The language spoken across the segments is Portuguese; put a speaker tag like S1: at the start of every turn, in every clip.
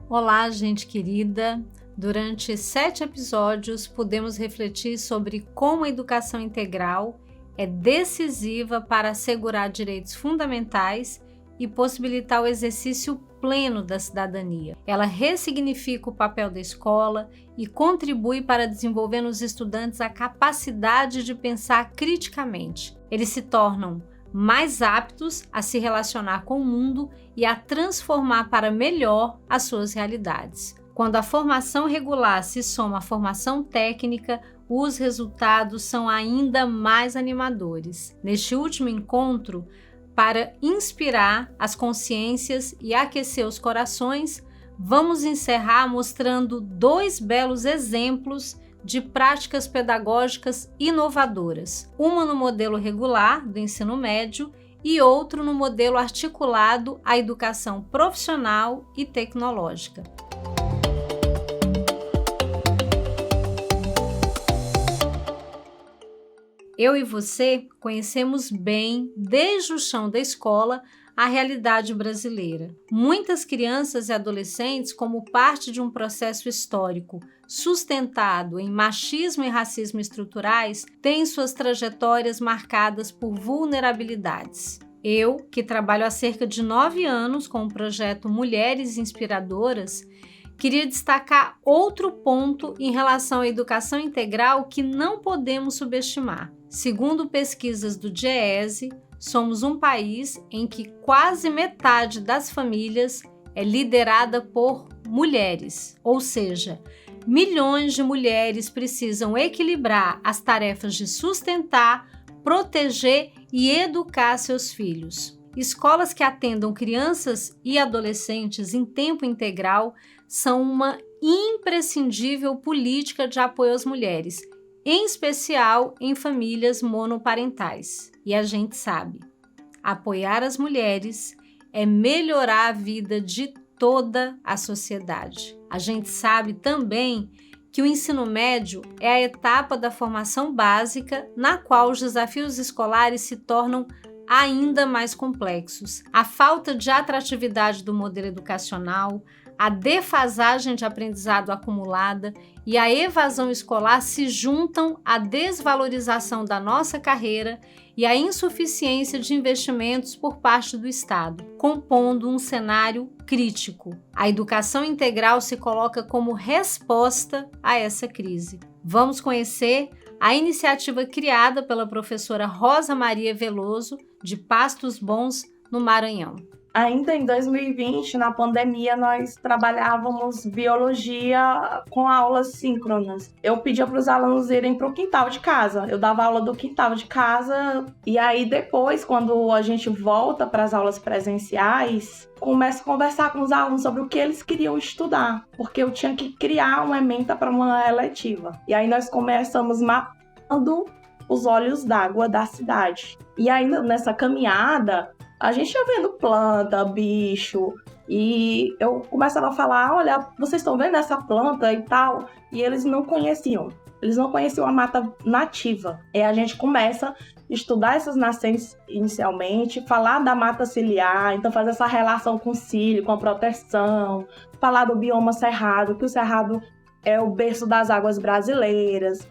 S1: Olá, gente querida! Durante 7 episódios, pudemos refletir sobre como a educação integral é decisiva para assegurar direitos fundamentais e possibilitar o exercício pleno da cidadania. Ela ressignifica o papel da escola e contribui para desenvolver nos estudantes a capacidade de pensar criticamente. Eles se tornam mais aptos a se relacionar com o mundo e a transformar para melhor as suas realidades. Quando a formação regular se soma à formação técnica, os resultados são ainda mais animadores. Neste último encontro, para inspirar as consciências e aquecer os corações, vamos encerrar mostrando 2 belos exemplos de práticas pedagógicas inovadoras, uma no modelo regular do ensino médio e outro no modelo articulado à educação profissional e tecnológica. Eu e você conhecemos bem, desde o chão da escola, a realidade brasileira. Muitas crianças e adolescentes, como parte de um processo histórico sustentado em machismo e racismo estruturais, têm suas trajetórias marcadas por vulnerabilidades. Eu, que trabalho há cerca de 9 anos com o projeto Mulheres Inspiradoras, queria destacar outro ponto em relação à educação integral que não podemos subestimar. Segundo pesquisas do DIEESE, somos um país em que quase metade das famílias é liderada por mulheres, ou seja, milhões de mulheres precisam equilibrar as tarefas de sustentar, proteger e educar seus filhos. Escolas que atendam crianças e adolescentes em tempo integral são uma imprescindível política de apoio às mulheres, em especial em famílias monoparentais. E a gente sabe, apoiar as mulheres é melhorar a vida de toda a sociedade. A gente sabe também que o ensino médio é a etapa da formação básica na qual os desafios escolares se tornam ainda mais complexos. A falta de atratividade do modelo educacional, a defasagem de aprendizado acumulada e a evasão escolar se juntam à desvalorização da nossa carreira e à insuficiência de investimentos por parte do Estado, compondo um cenário crítico. A educação integral se coloca como resposta a essa crise. Vamos conhecer a iniciativa criada pela professora Rosa Maria Veloso, de Pastos Bons, no Maranhão.
S2: Ainda em 2020, na pandemia, nós trabalhávamos biologia com aulas síncronas. Eu pedia para os alunos irem para o quintal de casa. Eu dava aula do quintal de casa e aí depois, quando a gente volta para as aulas presenciais, começo a conversar com os alunos sobre o que eles queriam estudar, porque eu tinha que criar uma ementa para uma eletiva. E aí nós começamos mapeando os olhos d'água da cidade. E ainda nessa caminhada, a gente ia vendo planta, bicho, e eu começava a falar, olha, vocês estão vendo essa planta e tal? E eles não conheciam a mata nativa. E a gente começa a estudar essas nascentes inicialmente, falar da mata ciliar, então fazer essa relação com o cílio, com a proteção, falar do bioma cerrado, que o cerrado é o berço das águas brasileiras,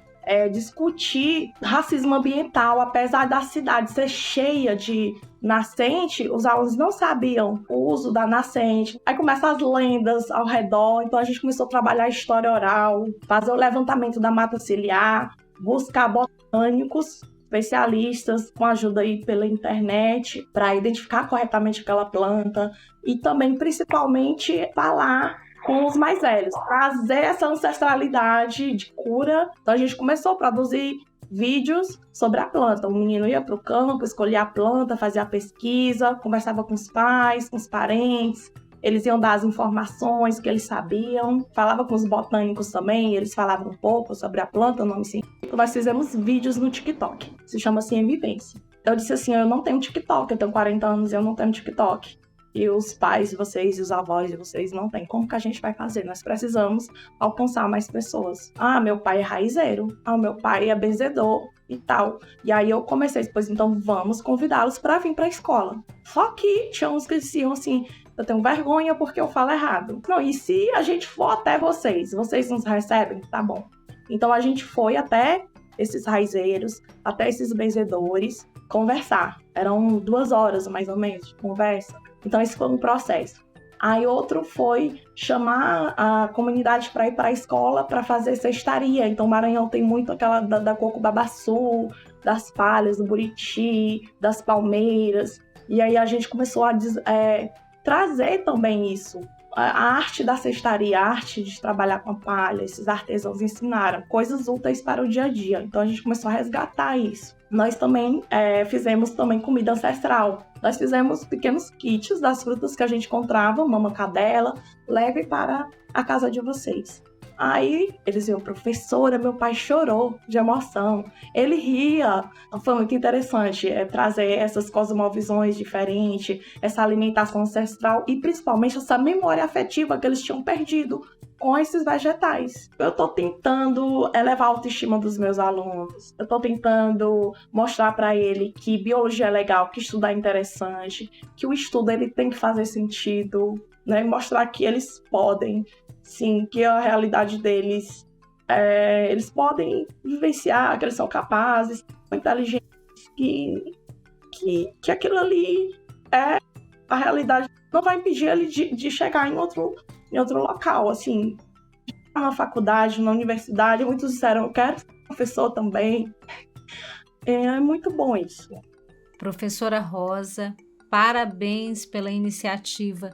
S2: discutir racismo ambiental, apesar da cidade ser cheia de nascente, os alunos não sabiam o uso da nascente. Aí começam as lendas ao redor, então a gente começou a trabalhar a história oral, fazer o levantamento da mata ciliar, buscar botânicos, especialistas com ajuda aí pela internet para identificar corretamente aquela planta e também, principalmente, falar com os mais velhos, trazer essa ancestralidade de cura. Então a gente começou a produzir vídeos sobre a planta. O menino ia para o campo, escolhia a planta, fazia a pesquisa, conversava com os pais, com os parentes, eles iam dar as informações que eles sabiam, falava com os botânicos também, eles falavam um pouco sobre a planta, o nome científico. Nós fizemos vídeos no TikTok, se chama Ciência. Eu disse assim, eu não tenho TikTok, eu tenho 40 anos e eu não tenho TikTok. E os pais de vocês e os avós de vocês não têm. Como que a gente vai fazer? Nós precisamos alcançar mais pessoas. Ah, meu pai é raizeiro. Ah, meu pai é benzedor e tal. E aí eu comecei, pois então vamos convidá-los para vir para a escola. Só que tinha uns que diziam assim, eu tenho vergonha porque eu falo errado. Não, e se a gente for até vocês nos recebem? Tá bom. Então a gente foi até esses raizeiros, até esses benzedores, conversar. Eram 2 horas, mais ou menos, de conversa. Então esse foi um processo. Aí outro foi chamar a comunidade para ir para a escola para fazer cestaria. Então o Maranhão tem muito aquela da coco babaçu, das palhas, do buriti, das palmeiras. E aí a gente começou a trazer também isso. A arte da cestaria, a arte de trabalhar com a palha, esses artesãos ensinaram coisas úteis para o dia a dia. Então a gente começou a resgatar isso. Nós também fizemos também comida ancestral. Nós fizemos pequenos kits das frutas que a gente encontrava, mama cadela, leve para a casa de vocês. Aí eles viram, professora, meu pai chorou de emoção. Ele ria. Foi muito interessante trazer essas cosmovisões diferentes, essa alimentação ancestral e principalmente essa memória afetiva que eles tinham perdido com esses vegetais. Eu estou tentando elevar a autoestima dos meus alunos. Eu estou tentando mostrar para ele que biologia é legal, que estudar é interessante, que o estudo ele tem que fazer sentido, né? Mostrar que eles podem. Sim, que a realidade deles, eles podem vivenciar, que eles são capazes, são inteligentes, que aquilo ali é a realidade, não vai impedir ele de chegar em outro local, assim, na faculdade, na universidade, muitos disseram, eu quero ser professor também, é muito bom isso.
S1: Professora Rosa, parabéns pela iniciativa.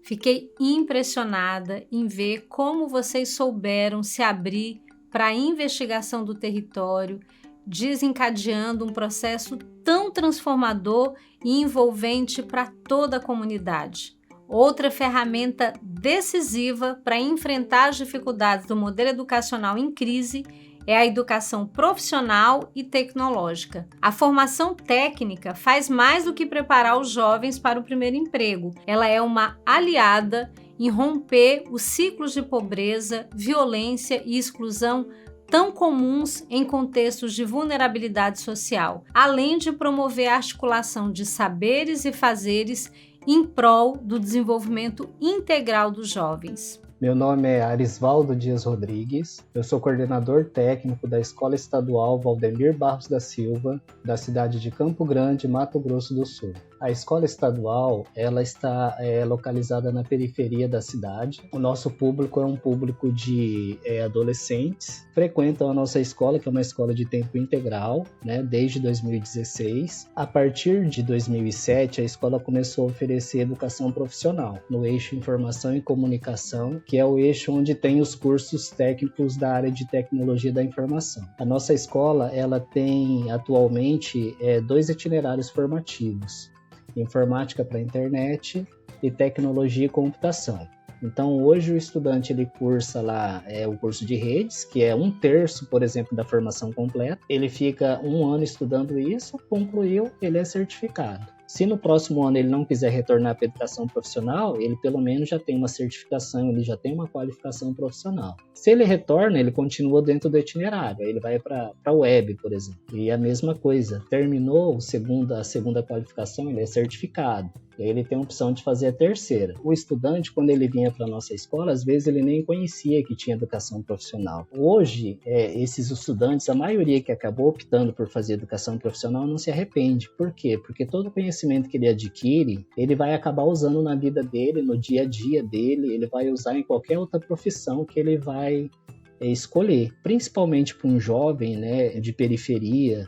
S1: Fiquei impressionada em ver como vocês souberam se abrir para a investigação do território, desencadeando um processo tão transformador e envolvente para toda a comunidade. Outra ferramenta decisiva para enfrentar as dificuldades do modelo educacional em crise é a educação profissional e tecnológica. A formação técnica faz mais do que preparar os jovens para o primeiro emprego. Ela é uma aliada em romper os ciclos de pobreza, violência e exclusão tão comuns em contextos de vulnerabilidade social, além de promover a articulação de saberes e fazeres em prol do desenvolvimento integral dos jovens.
S3: Meu nome é Arisvaldo Dias Rodrigues, eu sou coordenador técnico da Escola Estadual Valdemir Barros da Silva, da cidade de Campo Grande, Mato Grosso do Sul. A escola estadual ela está localizada na periferia da cidade. O nosso público é um público de adolescentes. Frequentam a nossa escola, que é uma escola de tempo integral, né, desde 2016. A partir de 2007, a escola começou a oferecer educação profissional no eixo Informação e Comunicação, que é o eixo onde tem os cursos técnicos da área de tecnologia da informação. A nossa escola ela tem atualmente 2 itinerários formativos. Informática para a internet e tecnologia e computação. Então, hoje o estudante ele cursa lá o curso de redes, que é 1/3, por exemplo, da formação completa. Ele fica 1 ano estudando isso, concluiu, ele é certificado. Se no próximo ano ele não quiser retornar para a educação profissional, ele pelo menos já tem uma certificação, ele já tem uma qualificação profissional. Se ele retorna, ele continua dentro do itinerário, aí ele vai para a web, por exemplo. E a mesma coisa, terminou a segunda qualificação, ele é certificado. E aí ele tem a opção de fazer a 3ª. O estudante, quando ele vinha para a nossa escola, às vezes ele nem conhecia que tinha educação profissional. Hoje, esses estudantes, a maioria que acabou optando por fazer educação profissional não se arrepende. Por quê? Porque todo o conhecimento que ele adquire, ele vai acabar usando na vida dele, no dia a dia dele, ele vai usar em qualquer outra profissão que ele vai escolher. Principalmente para um jovem, né, de periferia,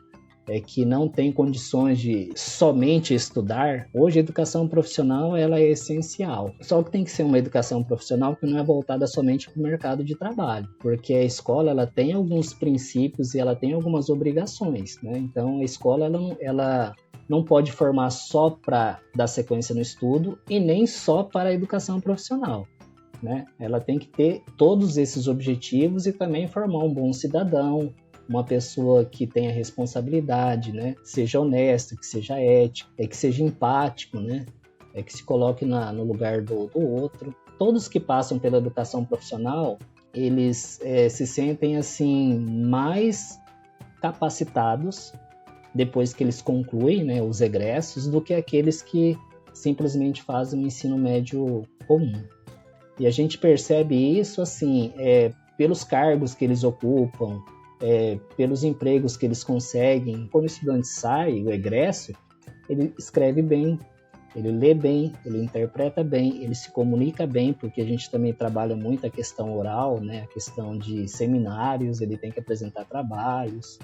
S3: que não tem condições de somente estudar, hoje a educação profissional ela é essencial. Só que tem que ser uma educação profissional que não é voltada somente para o mercado de trabalho, porque a escola ela tem alguns princípios e ela tem algumas obrigações, né? Então a escola ela não pode formar só para dar sequência no estudo e nem só para a educação profissional, né? Ela tem que ter todos esses objetivos e também formar um bom cidadão, uma pessoa que tenha responsabilidade, né? Seja honesta, que seja ético, que seja empático, né? Que se coloque no lugar do outro. Todos que passam pela educação profissional, eles se sentem assim mais capacitados depois que eles concluem, né, os egressos, do que aqueles que simplesmente fazem um ensino médio comum. E a gente percebe isso assim, pelos cargos que eles ocupam, pelos empregos que eles conseguem. Quando o estudante sai, o egresso, ele escreve bem, ele lê bem, ele interpreta bem, ele se comunica bem, porque a gente também trabalha muito a questão oral, né? A questão de seminários, ele tem que apresentar trabalhos.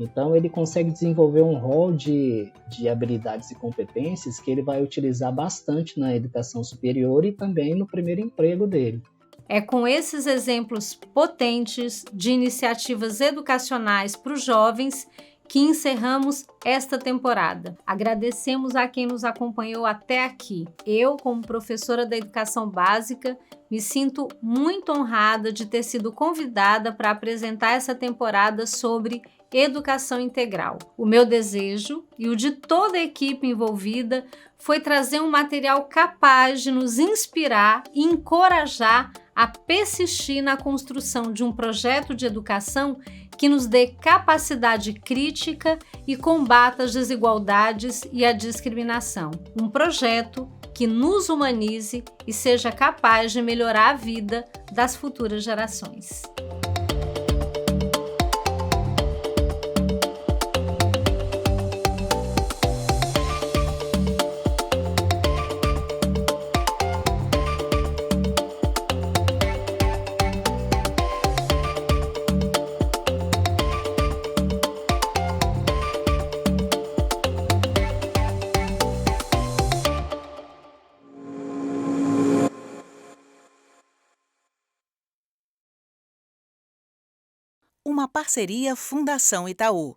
S3: Então, ele consegue desenvolver um rol de habilidades e competências que ele vai utilizar bastante na educação superior e também no primeiro emprego dele.
S1: É com esses exemplos potentes de iniciativas educacionais para os jovens que encerramos esta temporada. Agradecemos a quem nos acompanhou até aqui. Eu, como professora da educação básica, me sinto muito honrada de ter sido convidada para apresentar essa temporada sobre educação integral. O meu desejo e o de toda a equipe envolvida foi trazer um material capaz de nos inspirar e encorajar a persistir na construção de um projeto de educação que nos dê capacidade crítica e combata as desigualdades e a discriminação. Um projeto que nos humanize e seja capaz de melhorar a vida das futuras gerações.
S4: Uma parceria Fundação Itaú.